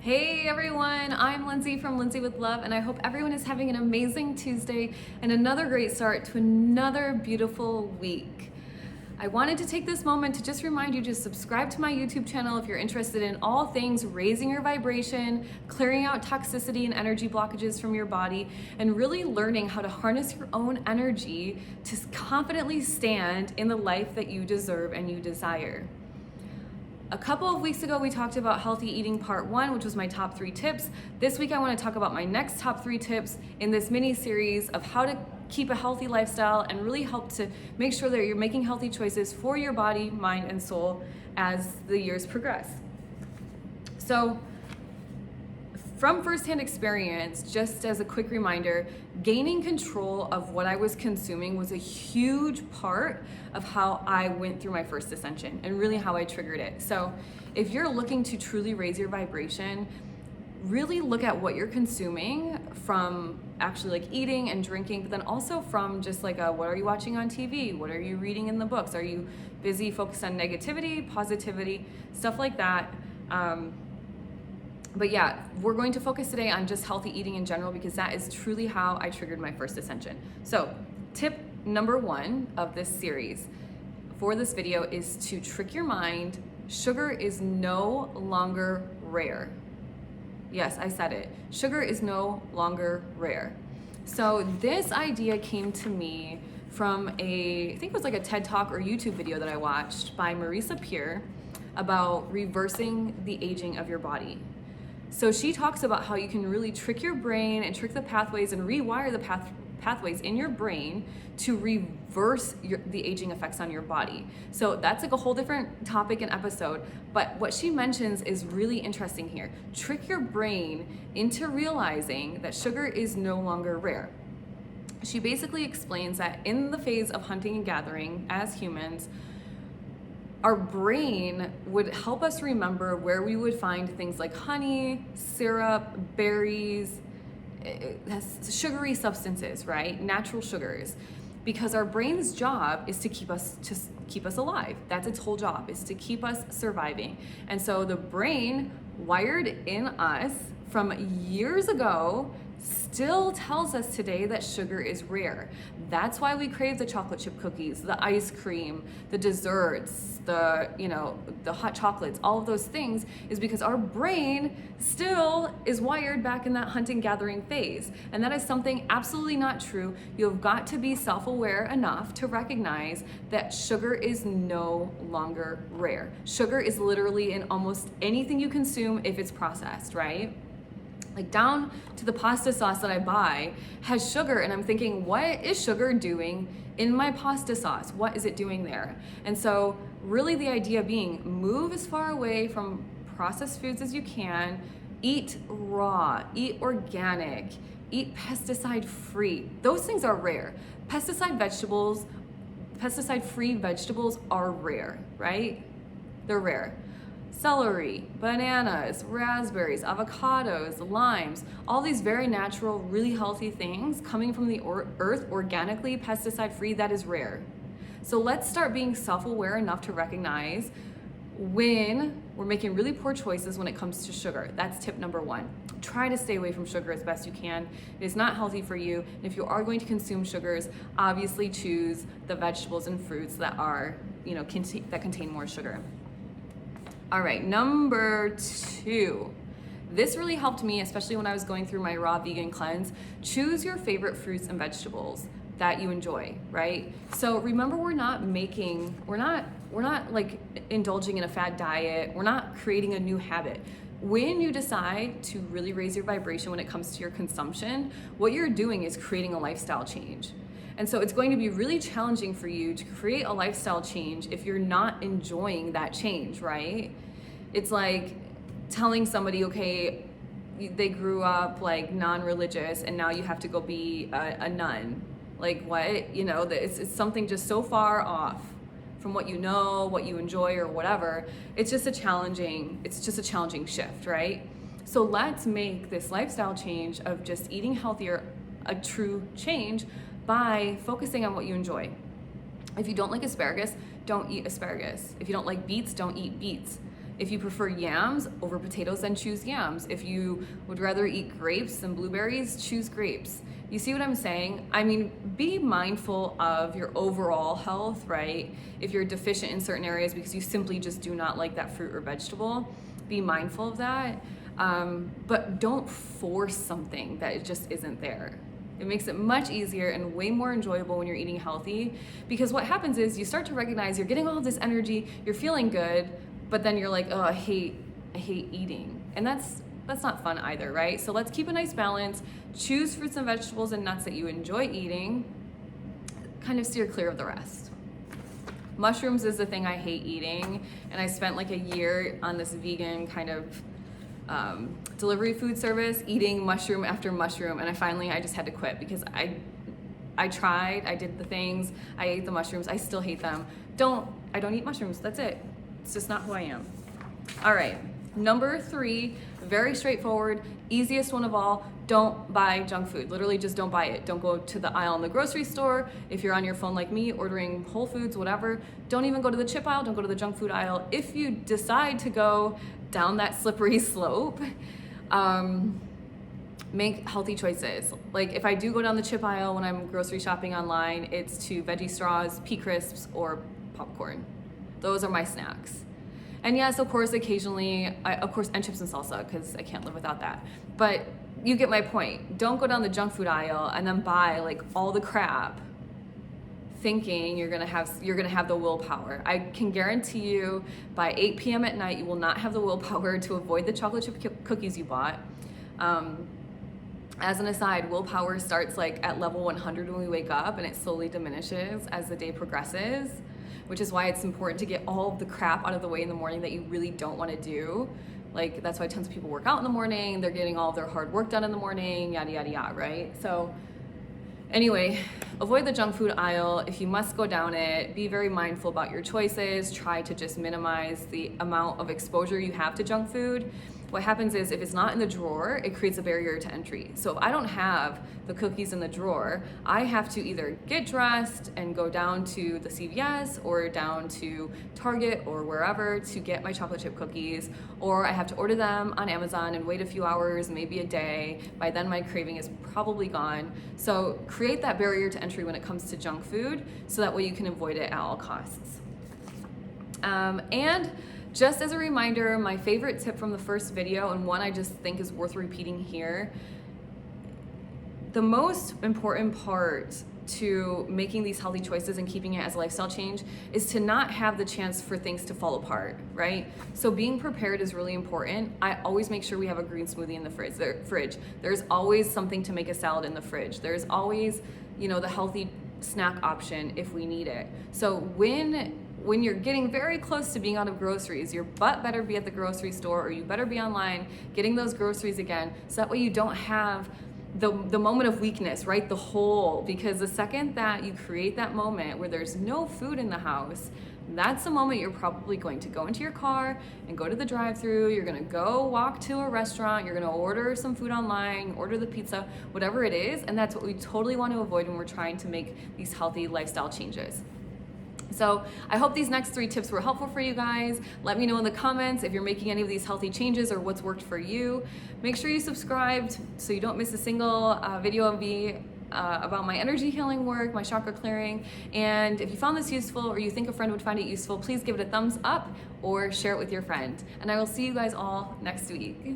Hey everyone, I'm Lindsay from Lindsay with Love, and I hope everyone is having an amazing Tuesday and another great start to another beautiful week. I wanted to take this moment to just remind you to subscribe to my YouTube channel if you're interested in all things raising your vibration, clearing out toxicity and energy blockages from your body, and really learning how to harness your own energy to confidently stand in the life that you deserve and you desire. A couple of weeks ago, we talked about healthy eating part 1, which was my top 3 tips. This week, I want to talk about my next top 3 tips in this mini series of how to keep a healthy lifestyle and really help to make sure that you're making healthy choices for your body, mind, and soul as the years progress. So, from firsthand experience, just as a quick reminder, gaining control of what I was consuming was a huge part of how I went through my first ascension and really how I triggered it. So if you're looking to truly raise your vibration, really look at what you're consuming from actually like eating and drinking, but then also from just like what are you watching on TV? What are you reading in the books? Are you busy focused on negativity, positivity, stuff like that? But yeah, we're going to focus today on just healthy eating in general because that is truly how I triggered my first ascension. So tip number 1 of this series for this video is to trick your mind. Sugar is no longer rare. Yes, I said it. Sugar is no longer rare. So this idea came to me from I think it was like a TED Talk or YouTube video that I watched by Marisa Peer about reversing the aging of your body. So she talks about how you can really trick your brain and trick the pathways and rewire the pathways in your brain to reverse the aging effects on your body. So that's like a whole different topic and episode, but what she mentions is really interesting here. Trick your brain into realizing that sugar is no longer rare. She basically explains that in the phase of hunting and gathering as humans, our brain would help us remember where we would find things like honey, syrup, berries, sugary substances, right? Natural sugars. Because our brain's job is to keep us alive. That's its whole job, is to keep us surviving. And so the brain wired in us from years ago still tells us today that sugar is rare. That's why we crave the chocolate chip cookies, the ice cream, the desserts, the hot chocolates, all of those things is because our brain still is wired back in that hunting gathering phase. And that is something absolutely not true. You've got to be self-aware enough to recognize that sugar is no longer rare. Sugar is literally in almost anything you consume if it's processed, right? Like down to the pasta sauce that I buy has sugar, and I'm thinking, what is sugar doing in my pasta sauce? What is it doing there? And so really the idea being, move as far away from processed foods as you can, eat raw, eat organic, eat pesticide free. Those things are rare. Pesticide-free vegetables are rare, right? They're rare. Celery, bananas, raspberries, avocados, limes, all these very natural, really healthy things coming from the earth organically, pesticide-free, that is rare. So let's start being self-aware enough to recognize when we're making really poor choices when it comes to sugar. That's tip number 1. Try to stay away from sugar as best you can. It is not healthy for you. And if you are going to consume sugars, obviously choose the vegetables and fruits that are, that contain more sugar. All right, number 2. This really helped me, especially when I was going through my raw vegan cleanse. Choose your favorite fruits and vegetables that you enjoy, right? So remember, we're not like indulging in a fad diet. We're not creating a new habit. When you decide to really raise your vibration when it comes to your consumption, what you're doing is creating a lifestyle change. And so it's going to be really challenging for you to create a lifestyle change if you're not enjoying that change, right? It's like telling somebody, okay, they grew up like non-religious and now you have to go be a nun. Like what? It's something just so far off from what you know, what you enjoy or whatever. It's just a challenging shift, right? So let's make this lifestyle change of just eating healthier a true change by focusing on what you enjoy. If you don't like asparagus, don't eat asparagus. If you don't like beets, don't eat beets. If you prefer yams over potatoes, then choose yams. If you would rather eat grapes than blueberries, choose grapes. You see what I'm saying? I mean, be mindful of your overall health, right? If you're deficient in certain areas because you simply just do not like that fruit or vegetable, be mindful of that. But don't force something that it just isn't there. It makes it much easier and way more enjoyable when you're eating healthy, because what happens is you start to recognize you're getting all of this energy, you're feeling good, but then you're like, oh, I hate eating. And that's not fun either, right? So let's keep a nice balance. Choose fruits and vegetables and nuts that you enjoy eating. Kind of steer clear of the rest. Mushrooms is the thing I hate eating, and I spent like a year on this vegan kind of delivery food service, eating mushroom after mushroom, and I just had to quit because I tried, I did the things, I ate the mushrooms, I still hate them. I don't eat mushrooms, that's it. It's just not who I am. All right, number 3, very straightforward, easiest one of all, don't buy junk food. Literally just don't buy it. Don't go to the aisle in the grocery store. If you're on your phone like me, ordering Whole Foods, whatever, don't even go to the chip aisle, don't go to the junk food aisle. If you decide to go down that slippery slope, make healthy choices. Like if I do go down the chip aisle when I'm grocery shopping online, it's to veggie straws, pea crisps, or popcorn. Those are my snacks. And yes, of course, occasionally, and chips and salsa, because I can't live without that. But you get my point. Don't go down the junk food aisle and then buy like all the crap thinking you're gonna have the willpower. I can guarantee you by 8 p.m. at night, you will not have the willpower to avoid the chocolate chip cookies you bought. As an aside, willpower starts like at level 100 when we wake up, and it slowly diminishes as the day progresses, which is why it's important to get all of the crap out of the way in the morning that you really don't want to do. Like that's why tons of people work out in the morning, they're getting all of their hard work done in the morning, yada, yada, yada, right? So anyway, avoid the junk food aisle. If you must go down it, be very mindful about your choices. Try to just minimize the amount of exposure you have to junk food. What happens is if it's not in the drawer, it creates a barrier to entry. So if I don't have the cookies in the drawer, I have to either get dressed and go down to the CVS or down to Target or wherever to get my chocolate chip cookies, or I have to order them on Amazon and wait a few hours, maybe a day. By then my craving is probably gone. So create that barrier to entry when it comes to junk food so that way you can avoid it at all costs. And just as a reminder, my favorite tip from the first video, and one I just think is worth repeating here, the most important part to making these healthy choices and keeping it as a lifestyle change is to not have the chance for things to fall apart, right? So being prepared is really important. I always make sure we have a green smoothie in the fridge. There's always something to make a salad in the fridge. There's always, the healthy snack option if we need it. So when you're getting very close to being out of groceries, your butt better be at the grocery store, or you better be online getting those groceries again, so that way you don't have the moment of weakness, right? The hole, because the second that you create that moment where there's no food in the house, that's the moment you're probably going to go into your car and go to the drive-thru, you're gonna go walk to a restaurant, you're gonna order some food online, order the pizza, whatever it is, and that's what we totally want to avoid when we're trying to make these healthy lifestyle changes. So I hope these next 3 tips were helpful for you guys. Let me know in the comments if you're making any of these healthy changes or what's worked for you. Make sure you subscribed so you don't miss a single video of me about my energy healing work, my chakra clearing. And if you found this useful or you think a friend would find it useful, please give it a thumbs up or share it with your friend. And I will see you guys all next week.